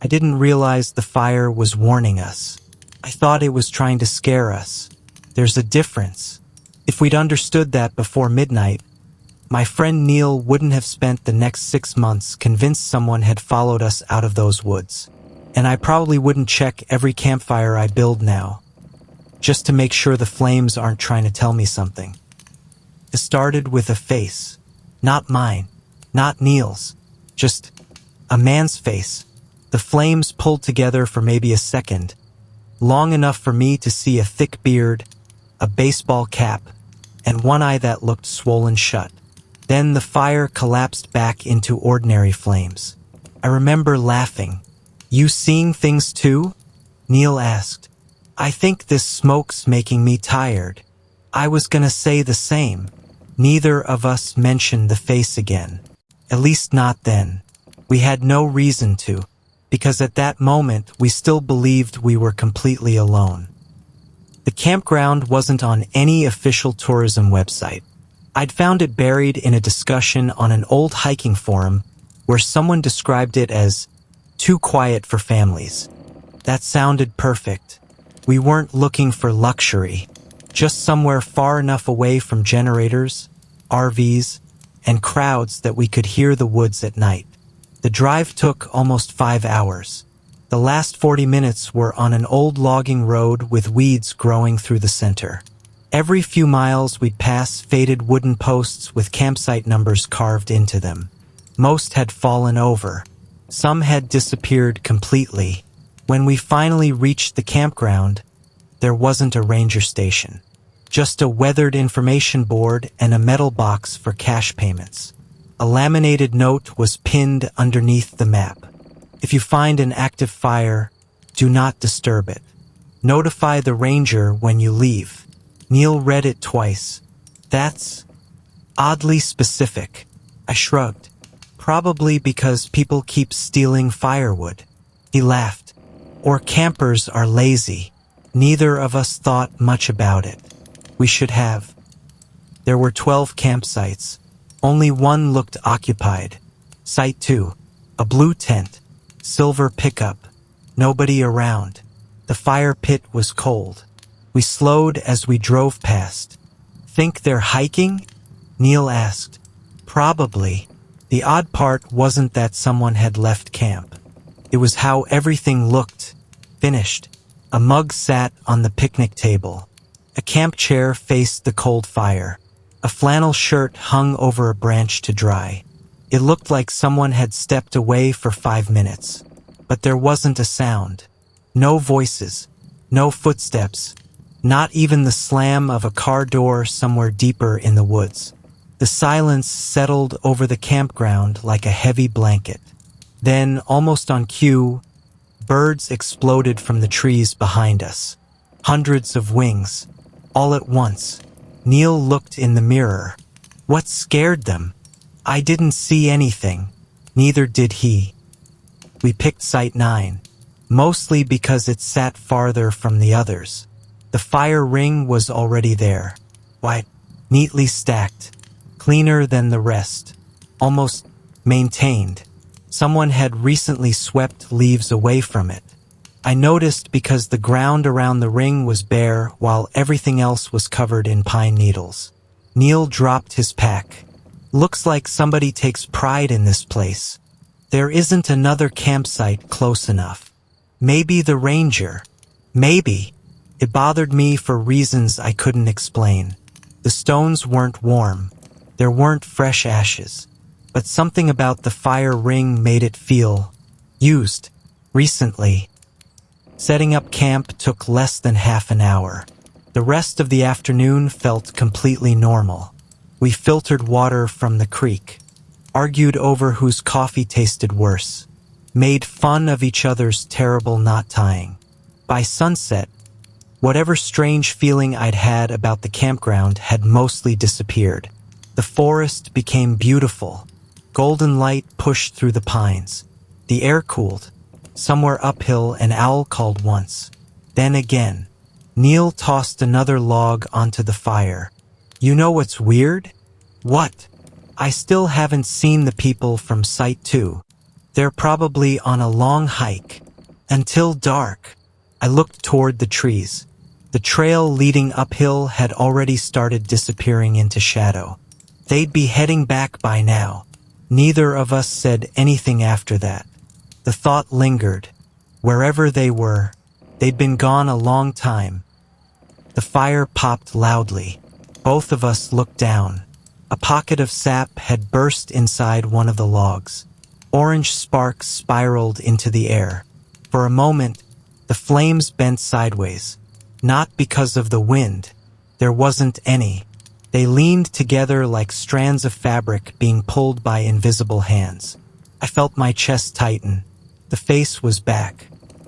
I didn't realize the fire was warning us. I thought it was trying to scare us. There's a difference. If we'd understood that before midnight, my friend Neil wouldn't have spent the next 6 months convinced someone had followed us out of those woods. And I probably wouldn't check every campfire I build now, just to make sure the flames aren't trying to tell me something. It started with a face. Not mine, not Neil's, just a man's face. The flames pulled together for maybe a second, long enough for me to see a thick beard, a baseball cap, and one eye that looked swollen shut. Then the fire collapsed back into ordinary flames. I remember laughing. "You seeing things too?" Neil asked. "I think this smoke's making me tired." I was gonna say the same. Neither of us mentioned the face again. At least not then. We had no reason to, because at that moment we still believed we were completely alone. The campground wasn't on any official tourism website. I'd found it buried in a discussion on an old hiking forum where someone described it as too quiet for families. That sounded perfect. We weren't looking for luxury, just somewhere far enough away from generators, RVs, and crowds that we could hear the woods at night. The drive took almost 5 hours. The last 40 minutes were on an old logging road with weeds growing through the center. Every few miles we'd pass faded wooden posts with campsite numbers carved into them. Most had fallen over. Some had disappeared completely. When we finally reached the campground, there wasn't a ranger station. Just a weathered information board and a metal box for cash payments. A laminated note was pinned underneath the map. "If you find an active fire, do not disturb it. Notify the ranger when you leave." Neil read it twice. "That's oddly specific." I shrugged. "Probably because people keep stealing firewood." He laughed. "Or campers are lazy." Neither of us thought much about it. We should have. There were 12 campsites. Only one looked occupied. Site 2. A blue tent. Silver pickup. Nobody around. The fire pit was cold. We slowed as we drove past. "Think they're hiking?" Neil asked. "Probably." The odd part wasn't that someone had left camp. It was how everything looked. Finished. A mug sat on the picnic table. A camp chair faced the cold fire. A flannel shirt hung over a branch to dry. It looked like someone had stepped away for 5 minutes. But there wasn't a sound. No voices. No footsteps. Not even the slam of a car door somewhere deeper in the woods. The silence settled over the campground like a heavy blanket. Then, almost on cue, birds exploded from the trees behind us. Hundreds of wings. All at once. Neil looked in the mirror. What scared them? I didn't see anything. Neither did he. We picked Site 9, mostly because it sat farther from the others. The fire ring was already there. White, neatly stacked. Cleaner than the rest. Almost maintained. Someone had recently swept leaves away from it. I noticed because the ground around the ring was bare while everything else was covered in pine needles. Neil dropped his pack. "Looks like somebody takes pride in this place. There isn't another campsite close enough. Maybe the ranger. Maybe." It bothered me for reasons I couldn't explain. The stones weren't warm. There weren't fresh ashes. But something about the fire ring made it feel used. Recently. Setting up camp took less than half an hour. The rest of the afternoon felt completely normal. We filtered water from the creek, argued over whose coffee tasted worse, made fun of each other's terrible knot tying. By sunset, whatever strange feeling I'd had about the campground had mostly disappeared. The forest became beautiful. Golden light pushed through the pines. The air cooled. Somewhere uphill, an owl called once. Then again. Neil tossed another log onto the fire. "You know what's weird?" "What?" "I still haven't seen the people from Site 2. They're probably on a long hike. Until dark. I looked toward the trees. The trail leading uphill had already started disappearing into shadow. They'd be heading back by now. Neither of us said anything after that. The thought lingered. Wherever they were, they'd been gone a long time. The fire popped loudly. Both of us looked down. A pocket of sap had burst inside one of the logs. Orange sparks spiraled into the air. For a moment, the flames bent sideways. Not because of the wind. There wasn't any. They leaned together like strands of fabric being pulled by invisible hands. I felt my chest tighten. The face was back.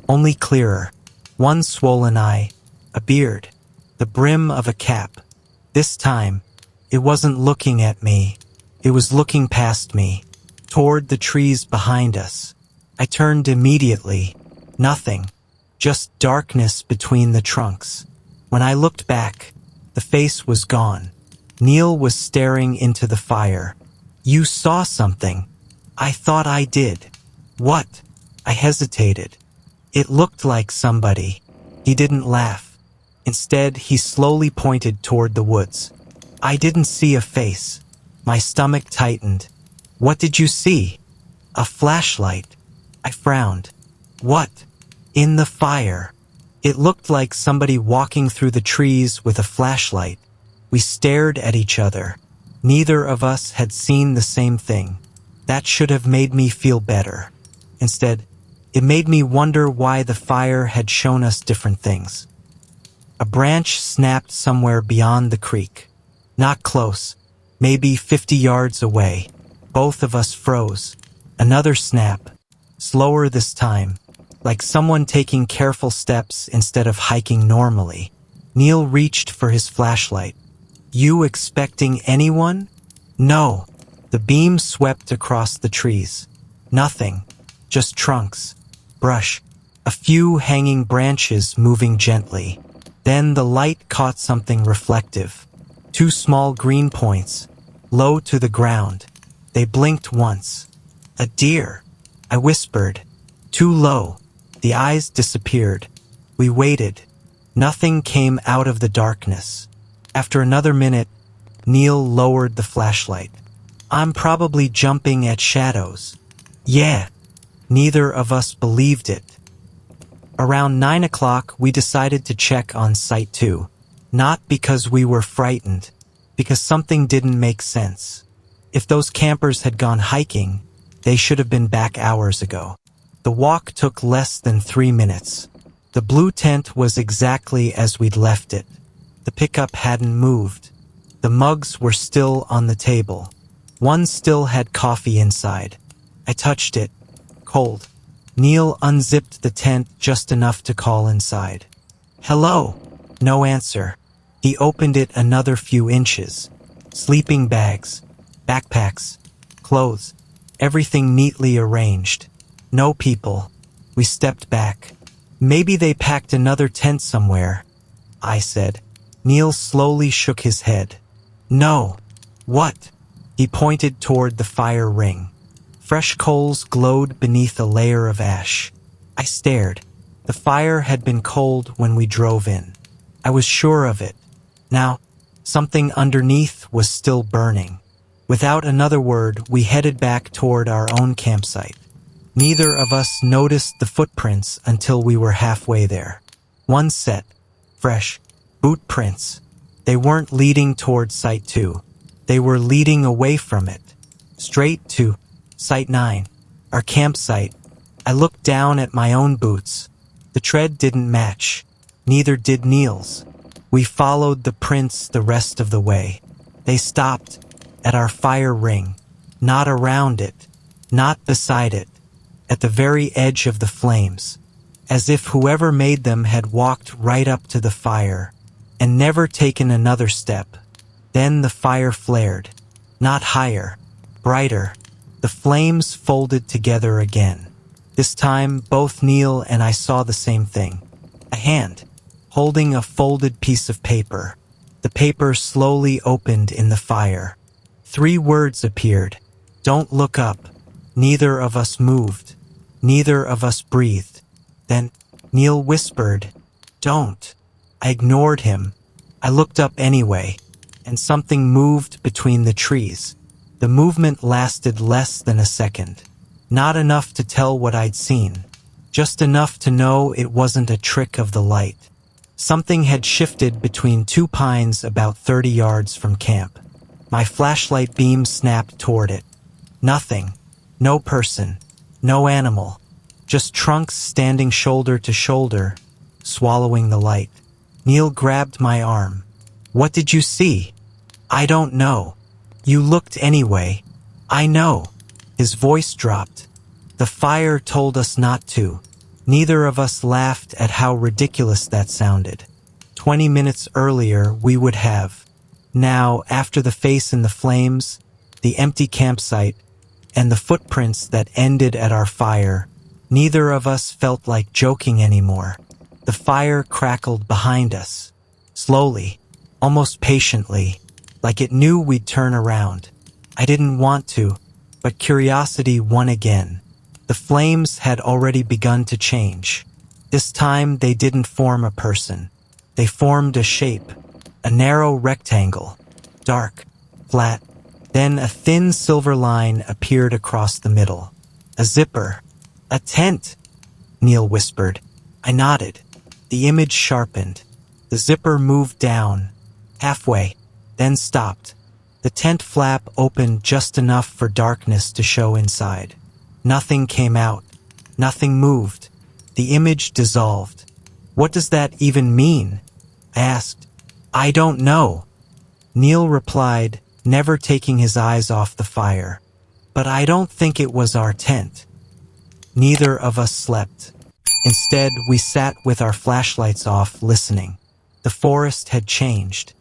Only clearer. One swollen eye. A beard. The brim of a cap. This time, it wasn't looking at me. It was looking past me, toward the trees behind us. I turned immediately. Nothing. Just darkness between the trunks. When I looked back, the face was gone. Neil was staring into the fire. You saw something. I thought I did. What? I hesitated. It looked like somebody. He didn't laugh. Instead, he slowly pointed toward the woods. I didn't see a face. My stomach tightened. What did you see? A flashlight. I frowned. What? In the fire. It looked like somebody walking through the trees with a flashlight. We stared at each other. Neither of us had seen the same thing. That should have made me feel better. Instead, it made me wonder why the fire had shown us different things. A branch snapped somewhere beyond the creek. Not close, maybe 50 yards away. Both of us froze. Another snap, slower this time, like someone taking careful steps instead of hiking normally. Neil reached for his flashlight. You expecting anyone? No. The beam swept across the trees. Nothing. Just trunks, brush, a few hanging branches moving gently. Then the light caught something reflective. 2 small green points, low to the ground. They blinked once. A deer, I whispered. Too low. The eyes disappeared. We waited. Nothing came out of the darkness. After another minute, Neil lowered the flashlight. I'm probably jumping at shadows. Yeah. Neither of us believed it. Around 9 o'clock, we decided to check on Site 2. Not because we were frightened, because something didn't make sense. If those campers had gone hiking, they should have been back hours ago. The walk took less than 3 minutes. The blue tent was exactly as we'd left it. The pickup hadn't moved. The mugs were still on the table. One still had coffee inside. I touched it. Cold. Neil unzipped the tent just enough to call inside. Hello. No answer. He opened it another few inches. Sleeping bags, backpacks, clothes, everything neatly arranged. No people. We stepped back. Maybe they packed another tent somewhere, I said. Neil slowly shook his head. No. What? He pointed toward the fire ring. Fresh coals glowed beneath a layer of ash. I stared. The fire had been cold when we drove in. I was sure of it. Now, something underneath was still burning. Without another word, we headed back toward our own campsite. Neither of us noticed the footprints until we were halfway there. One set, fresh, boot prints. They weren't leading toward Site 2. They were leading away from it, straight to Site 9, our campsite. I looked down at my own boots. The tread didn't match. Neither did Neil's. We followed the prints the rest of the way. They stopped at our fire ring, not around it, not beside it, at the very edge of the flames, as if whoever made them had walked right up to the fire and never taken another step. Then the fire flared, not higher, brighter. The flames folded together again. This time, both Neil and I saw the same thing. A hand, holding a folded piece of paper. The paper slowly opened in the fire. 3 words appeared. Don't look up. Neither of us moved. Neither of us breathed. Then Neil whispered, "Don't." I ignored him. I looked up anyway, and something moved between the trees. The movement lasted less than a second. Not enough to tell what I'd seen. Just enough to know it wasn't a trick of the light. Something had shifted between two pines about 30 yards from camp. My flashlight beam snapped toward it. Nothing. No person. No animal. Just trunks standing shoulder to shoulder, swallowing the light. Neil grabbed my arm. "What did you see?" "I don't know." "You looked anyway." "I know." His voice dropped. "The fire told us not to." Neither of us laughed at how ridiculous that sounded. 20 minutes earlier, we would have. Now, after the face in the flames, the empty campsite, and the footprints that ended at our fire, neither of us felt like joking anymore. The fire crackled behind us. Slowly, almost patiently, like it knew we'd turn around. I didn't want to, but curiosity won again. The flames had already begun to change. This time they didn't form a person. They formed a shape, a narrow rectangle, dark, flat. Then a thin silver line appeared across the middle. A zipper. "A tent," Neil whispered. I nodded. The image sharpened. The zipper moved down, halfway, then stopped. The tent flap opened just enough for darkness to show inside. Nothing came out. Nothing moved. The image dissolved. "What does that even mean?" I asked. "I don't know," Neil replied, never taking his eyes off the fire. "But I don't think it was our tent." Neither of us slept. Instead, we sat with our flashlights off, listening. The forest had changed.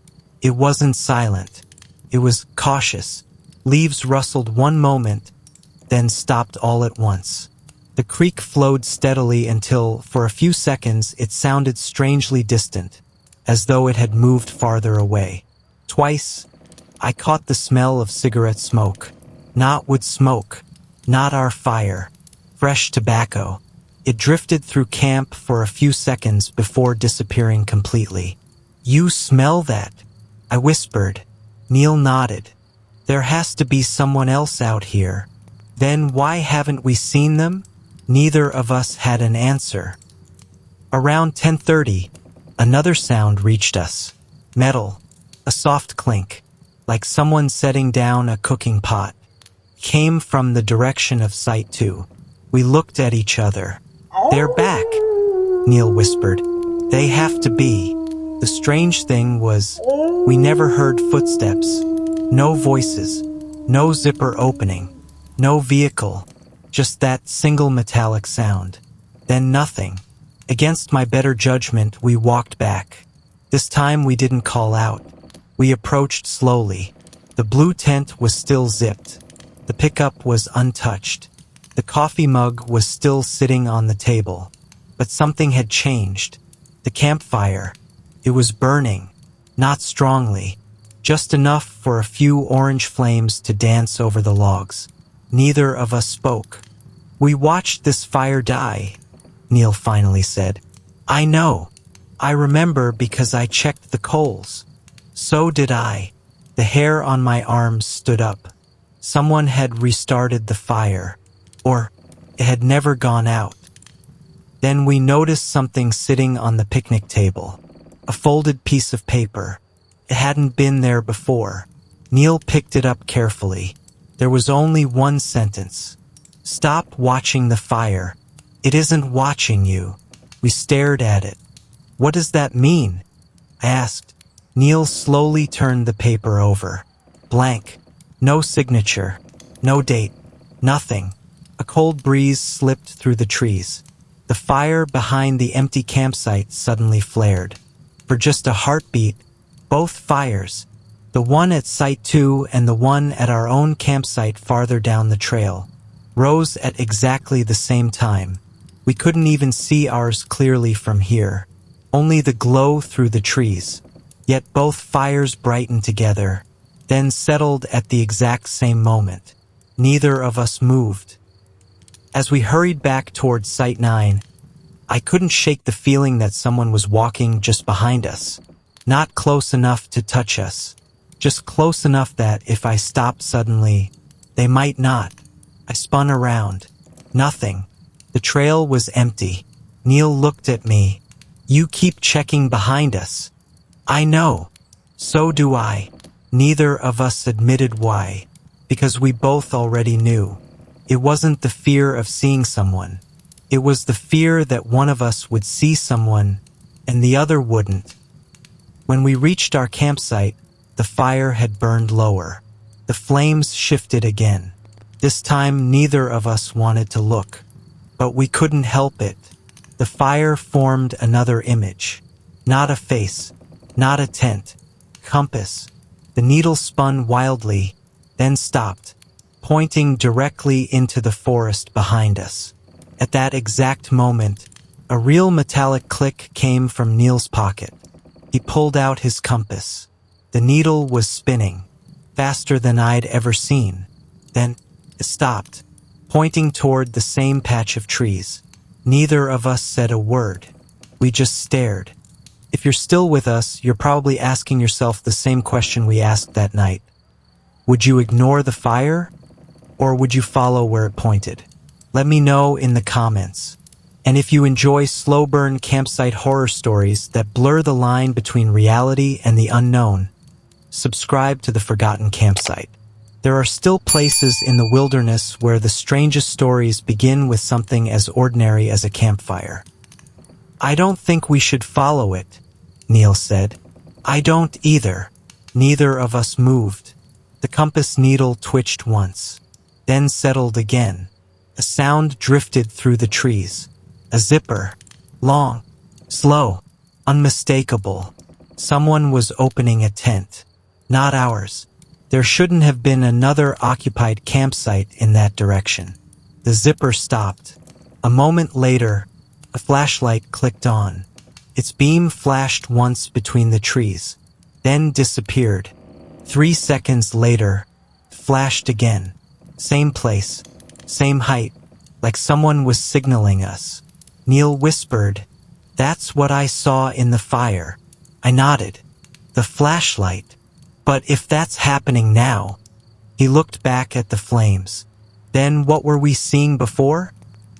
It wasn't silent. It was cautious. Leaves rustled one moment, then stopped all at once. The creek flowed steadily until, for a few seconds, it sounded strangely distant, as though it had moved farther away. Twice, I caught the smell of cigarette smoke. Not wood smoke. Not our fire. Fresh tobacco. It drifted through camp for a few seconds before disappearing completely. "You smell that?" I whispered. Neil nodded. "There has to be someone else out here." "Then why haven't we seen them?" Neither of us had an answer. Around 10:30, another sound reached us. Metal. A soft clink, like someone setting down a cooking pot. Came from the direction of Site 2. We looked at each other. "They're back," Neil whispered. "They have to be." The strange thing was, we never heard footsteps. No voices. No zipper opening. No vehicle. Just that single metallic sound. Then nothing. Against my better judgment, we walked back. This time we didn't call out. We approached slowly. The blue tent was still zipped. The pickup was untouched. The coffee mug was still sitting on the table. But something had changed. The campfire. It was burning. Not strongly. Just enough for a few orange flames to dance over the logs. Neither of us spoke. "We watched this fire die," Neil finally said. "I know. I remember because I checked the coals." So did I. The hair on my arms stood up. Someone had restarted the fire. Or it had never gone out. Then we noticed something sitting on the picnic table. A folded piece of paper. It hadn't been there before. Neil picked it up carefully. There was only one sentence. "Stop watching the fire. It isn't watching you." We stared at it. "What does that mean?" I asked. Neil slowly turned the paper over. Blank. No signature. No date. Nothing. A cold breeze slipped through the trees. The fire behind the empty campsite suddenly flared. For just a heartbeat, both fires, the one at Site 2 and the one at our own campsite farther down the trail, rose at exactly the same time. We couldn't even see ours clearly from here, only the glow through the trees. Yet both fires brightened together, then settled at the exact same moment. Neither of us moved. As we hurried back towards Site 9, I couldn't shake the feeling that someone was walking just behind us. Not close enough to touch us. Just close enough that if I stopped suddenly, they might not. I spun around. Nothing. The trail was empty. Neil looked at me. You keep checking behind us. I know. So do I. Neither of us admitted why, because we both already knew. It wasn't the fear of seeing someone. It was the fear that one of us would see someone and the other wouldn't. When we reached our campsite, the fire had burned lower. The flames shifted again. This time neither of us wanted to look, but we couldn't help it. The fire formed another image. Not a face, not a tent. Compass. The needle spun wildly, then stopped, pointing directly into the forest behind us. At that exact moment, a real metallic click came from Neil's pocket. He pulled out his compass. The needle was spinning, faster than I'd ever seen. Then it stopped, pointing toward the same patch of trees. Neither of us said a word. We just stared. If you're still with us, you're probably asking yourself the same question we asked that night. Would you ignore the fire, or would you follow where it pointed? Let me know in the comments. And if you enjoy slow burn campsite horror stories that blur the line between reality and the unknown, subscribe to the Forgotten Campsite. There are still places in the wilderness where the strangest stories begin with something as ordinary as a campfire. I don't think we should follow it, Neil said. I don't either. Neither of us moved. The compass needle twitched once, then settled again. A sound drifted through the trees. A zipper. Long. Slow. Unmistakable. Someone was opening a tent. Not ours. There shouldn't have been another occupied campsite in that direction. The zipper stopped. A moment later, a flashlight clicked on. Its beam flashed once between the trees, then disappeared. 3 seconds later, flashed again. Same place, same height, like someone was signaling us. Neil whispered, "That's what I saw in the fire." I nodded. The flashlight. But if that's happening now... He looked back at the flames. Then what were we seeing before?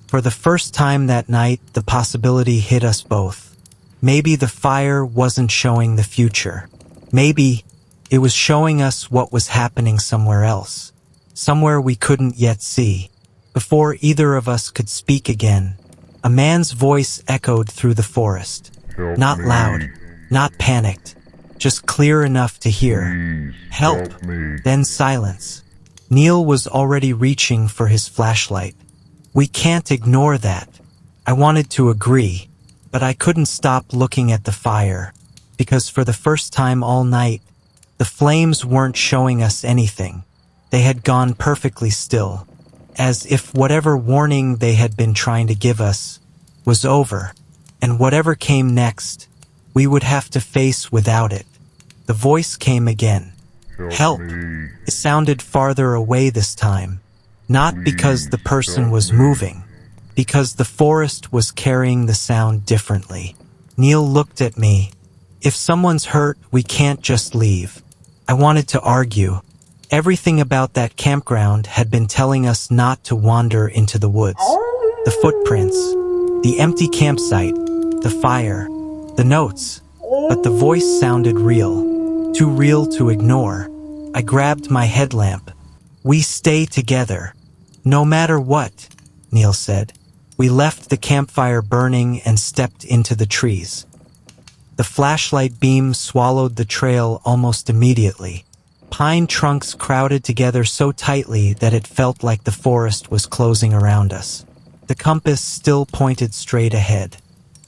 For the first time that night, the possibility hit us both. Maybe the fire wasn't showing the future. Maybe it was showing us what was happening somewhere else. Somewhere we couldn't yet see. Before either of us could speak again, a man's voice echoed through the forest. Not loud, not panicked, just clear enough to hear. Help! Then silence. Neil was already reaching for his flashlight. We can't ignore that. I wanted to agree, but I couldn't stop looking at the fire, because for the first time all night, the flames weren't showing us anything. They had gone perfectly still, as if whatever warning they had been trying to give us was over, and whatever came next, we would have to face without it. The voice came again. Help! It sounded farther away this time, not because the person was moving, because the forest was carrying the sound differently. Neil looked at me. If someone's hurt, we can't just leave. I wanted to argue. Everything about that campground had been telling us not to wander into the woods. The footprints, the empty campsite, the fire, the notes. But the voice sounded real, too real to ignore. I grabbed my headlamp. We stay together. No matter what, Neil said. We left the campfire burning and stepped into the trees. The flashlight beam swallowed the trail almost immediately. Pine trunks crowded together so tightly that it felt like the forest was closing around us. The compass still pointed straight ahead.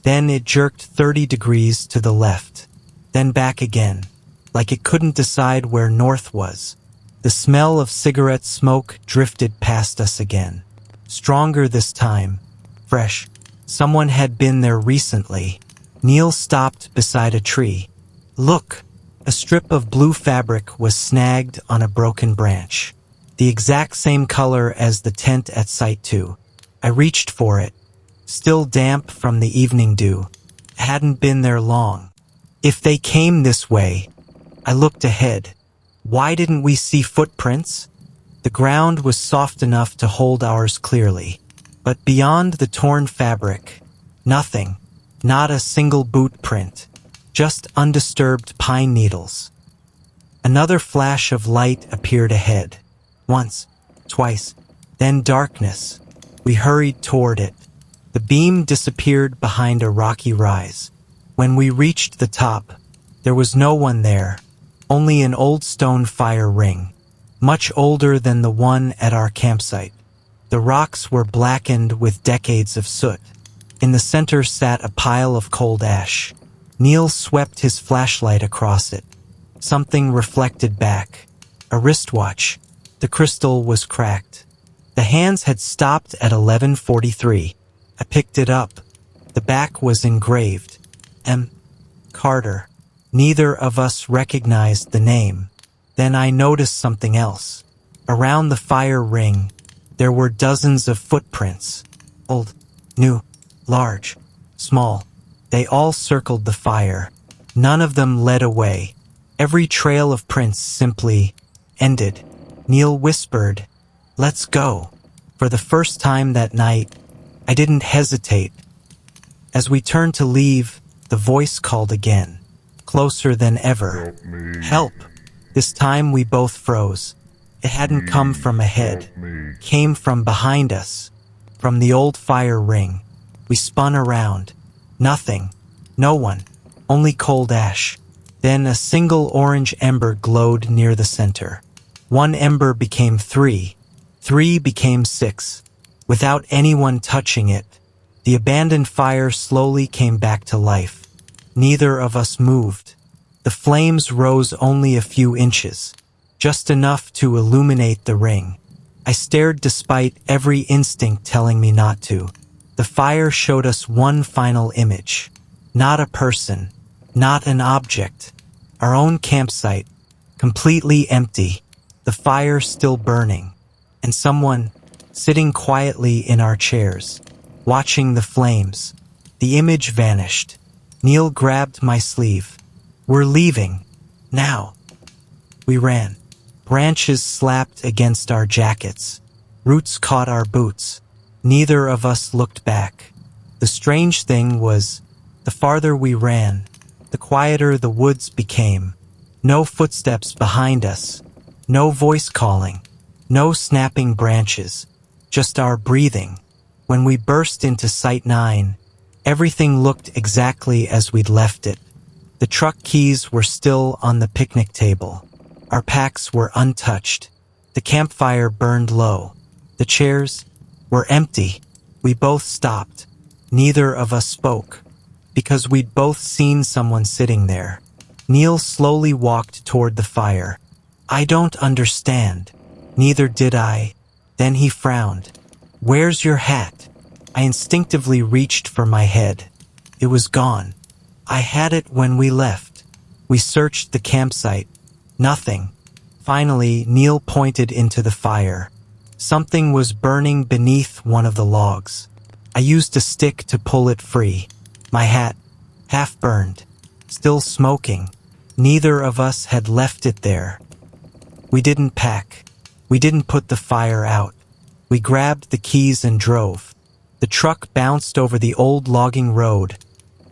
Then it jerked 30 degrees to the left, then back again, like it couldn't decide where north was. The smell of cigarette smoke drifted past us again. Stronger this time. Fresh. Someone had been there recently. Neil stopped beside a tree. Look! A strip of blue fabric was snagged on a broken branch. The exact same color as the tent at Site 2. I reached for it, still damp from the evening dew. I hadn't been there long. If they came this way, I looked ahead. Why didn't we see footprints? The ground was soft enough to hold ours clearly, but beyond the torn fabric, nothing, not a single boot print, just undisturbed pine needles. Another flash of light appeared ahead. Once, twice, then darkness. We hurried toward it. The beam disappeared behind a rocky rise. When we reached the top, there was no one there, only an old stone fire ring, much older than the one at our campsite. The rocks were blackened with decades of soot. In the center sat a pile of cold ash. Neil swept his flashlight across it. Something reflected back. A wristwatch. The crystal was cracked. The hands had stopped at 11:43. I picked it up. The back was engraved. M. Carter. Neither of us recognized the name. Then I noticed something else. Around the fire ring, there were dozens of footprints. Old, new, large, small. They all circled the fire. None of them led away. Every trail of prints simply ended. Neil whispered, "Let's go." For the first time that night, I didn't hesitate. As we turned to leave, the voice called again, closer than ever. "Help!" This time we both froze. It hadn't come from ahead. It came from behind us, from the old fire ring. We spun around. Nothing. No one. Only cold ash. Then a single orange ember glowed near the center. One ember became 3. 3 became 6. Without anyone touching it, the abandoned fire slowly came back to life. Neither of us moved. The flames rose only a few inches, just enough to illuminate the ring. I stared despite every instinct telling me not to. The fire showed us one final image. Not a person, not an object. Our own campsite, completely empty. The fire still burning. And someone sitting quietly in our chairs, watching the flames. The image vanished. Neil grabbed my sleeve. "We're leaving. Now." We ran. Branches slapped against our jackets. Roots caught our boots. Neither of us looked back. The strange thing was, the farther we ran, the quieter the woods became. No footsteps behind us. No voice calling. No snapping branches. Just our breathing. When we burst into Site 9, everything looked exactly as we'd left it. The truck keys were still on the picnic table. Our packs were untouched. The campfire burned low. The chairs were empty. We both stopped. Neither of us spoke, because we'd both seen someone sitting there. Neil slowly walked toward the fire. "I don't understand." Neither did I. Then he frowned. "Where's your hat?" I instinctively reached for my head. It was gone. I had it when we left. We searched the campsite. Nothing. Finally, Neil pointed into the fire. Something was burning beneath one of the logs. I used a stick to pull it free. My hat, half burned, still smoking. Neither of us had left it there. We didn't pack. We didn't put the fire out. We grabbed the keys and drove. The truck bounced over the old logging road,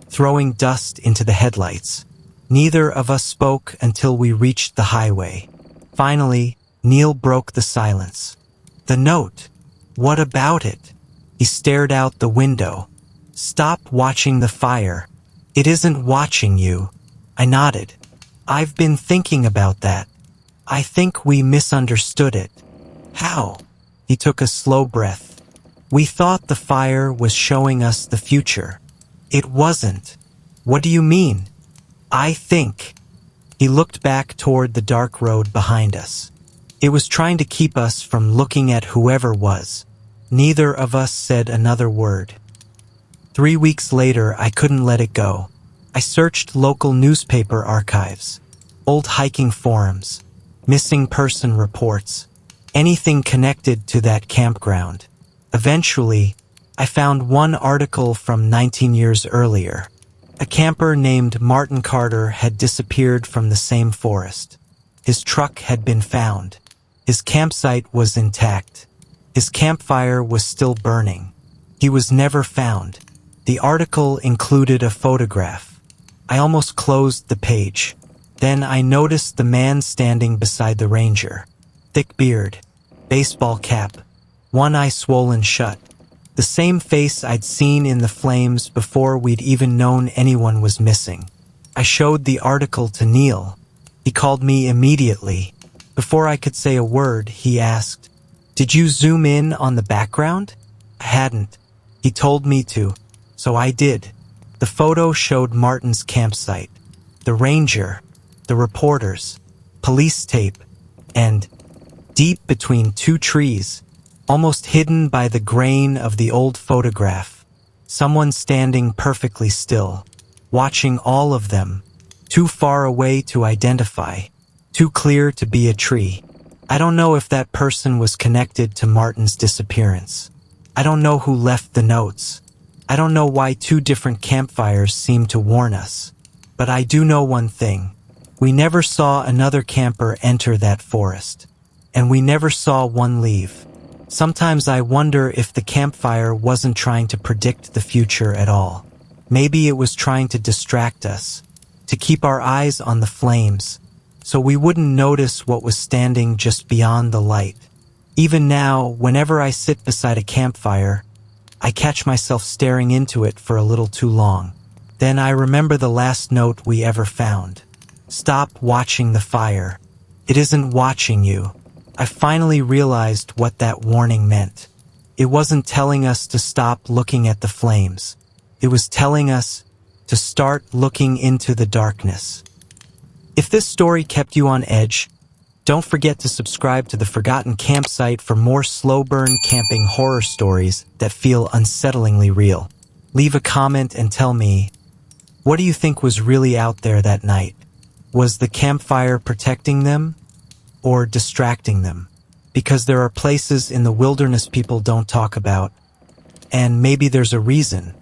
throwing dust into the headlights. Neither of us spoke until we reached the highway. Finally, Neil broke the silence. "The note. What about it?" He stared out the window. "Stop watching the fire. It isn't watching you." I nodded. "I've been thinking about that. I think we misunderstood it." "How?" He took a slow breath. "We thought the fire was showing us the future. It wasn't." "What do you mean?" "I think." He looked back toward the dark road behind us. It was trying to keep us from looking at whoever was. Neither of us said another word. 3 weeks later, I couldn't let it go. I searched local newspaper archives, old hiking forums, missing person reports, anything connected to that campground. Eventually, I found one article from 19 years earlier. A camper named Martin Carter had disappeared from the same forest. His truck had been found. His campsite was intact. His campfire was still burning. He was never found. The article included a photograph. I almost closed the page. Then I noticed the man standing beside the ranger. Thick beard, baseball cap, one eye swollen shut. The same face I'd seen in the flames before we'd even known anyone was missing. I showed the article to Neil. He called me immediately. Before I could say a word, he asked, "Did you zoom in on the background?" I hadn't. He told me to, so I did. The photo showed Martin's campsite, the ranger, the reporters, police tape, and deep between two trees, almost hidden by the grain of the old photograph, someone standing perfectly still, watching all of them, too far away to identify, too clear to be a tree. I don't know if that person was connected to Martin's disappearance. I don't know who left the notes. I don't know why two different campfires seemed to warn us. But I do know one thing. We never saw another camper enter that forest. And we never saw one leave. Sometimes I wonder if the campfire wasn't trying to predict the future at all. Maybe it was trying to distract us, to keep our eyes on the flames, so we wouldn't notice what was standing just beyond the light. Even now, whenever I sit beside a campfire, I catch myself staring into it for a little too long. Then I remember the last note we ever found. Stop watching the fire. It isn't watching you. I finally realized what that warning meant. It wasn't telling us to stop looking at the flames. It was telling us to start looking into the darkness. If this story kept you on edge, don't forget to subscribe to the Forgotten Campsite for more slow-burn camping horror stories that feel unsettlingly real. Leave a comment and tell me, what do you think was really out there that night? Was the campfire protecting them or distracting them? Because there are places in the wilderness people don't talk about, and maybe there's a reason.